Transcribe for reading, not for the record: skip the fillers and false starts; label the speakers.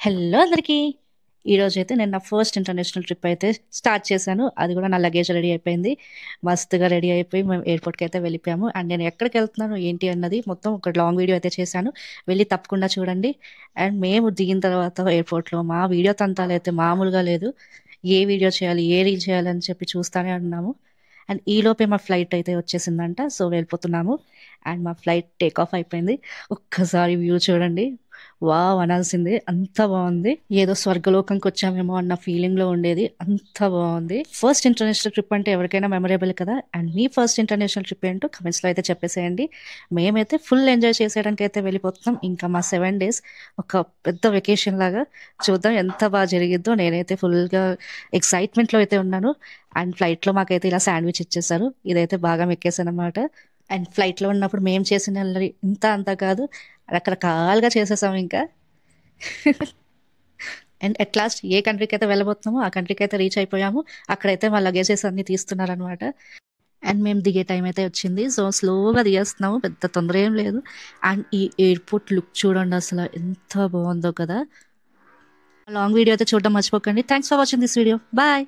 Speaker 1: Hello అందరికీ. ఈరోజైతే నేను నా ఫస్ట్ ఇంటర్నేషనల్ ట్రిప్ అయితే స్టార్ట్ చేశాను. అది కూడా నా లగేజ్ రెడీ అయిపోయింది. మస్తుగా రెడీ అయిపోయి మేము ఎయిర్పోర్ట్కి అయితే వెళ్ళిపోయాము. అండ్ నేను ఎక్కడికి వెళ్తున్నాను ఏంటి అన్నది మొత్తం ఒక లాంగ్ వీడియో అయితే చేశాను. వెళ్ళి తప్పకుండా చూడండి. అండ్ మేము దిగిన తర్వాత ఎయిర్పోర్ట్లో మా వీడియో తంతాలు అయితే మామూలుగా లేదు. ఏ వీడియో చేయాలి, ఏ రీల్ చేయాలి అని చెప్పి చూస్తూనే ఉన్నాము. అండ్ ఈలోపే మా ఫ్లైట్ అయితే వచ్చేసిందంట. సో వెళ్ళిపోతున్నాము. అండ్ మా ఫ్లైట్ టేక్ ఆఫ్ అయిపోయింది. ఒక్కసారి వ్యూ చూడండి. వావ్ అనాల్సిందే, అంత బాగుంది. ఏదో స్వర్గలోకంకి వచ్చామేమో అన్న ఫీలింగ్ లో ఉండేది. అంత బాగుంది. ఫస్ట్ ఇంటర్నేషనల్ ట్రిప్ అంటే ఎవరికైనా మెమరబుల్ కదా. And me first international trip ఏంటో కమెంట్స్ లో అయితే చెప్పేసేయండి. మేమైతే ఫుల్ ఎంజాయ్ చేసేయడానికి అయితే వెళ్ళిపోతున్నాం. ఇంకా మా 7 days ఒక పెద్ద వెకేషన్ లాగా. చూద్దాం ఎంత బాగా జరిగిద్దో. నేనైతే ఫుల్ గా ఎక్సైట్మెంట్ లో అయితే ఉన్నాను. అండ్ ఫ్లైట్ లో మాకైతే ఇలా శాండ్విచ్ ఇచ్చేసారు. ఇదైతే బాగా మెక్కేసాను అనమాట. అండ్ ఫ్లైట్ లో ఉన్నప్పుడు మేము చేసిన అల్లరి ఇంత అంత కాదు, రకరకాలుగా చేసేసాం ఇంకా. అండ్ అట్ లాస్ట్ ఏ కంట్రీకి అయితే వెళ్ళబోతున్నామో ఆ కంట్రీకి అయితే రీచ్ అయిపోయాము. అక్కడైతే మా లగేజెస్ అన్ని తీస్తున్నారనమాట. అండ్ మేము దిగే టైం అయితే వచ్చింది. సో స్లోగా దిగేస్తున్నాము, పెద్ద తొందర ఏం లేదు. అండ్ ఈ ఎయిర్పోర్ట్ లుక్ చూడండి, అసలు ఎంత బాగుందో కదా. లాంగ్ వీడియో అయితే చూడడం మర్చిపోకండి. Thanks for watching this video. Bye.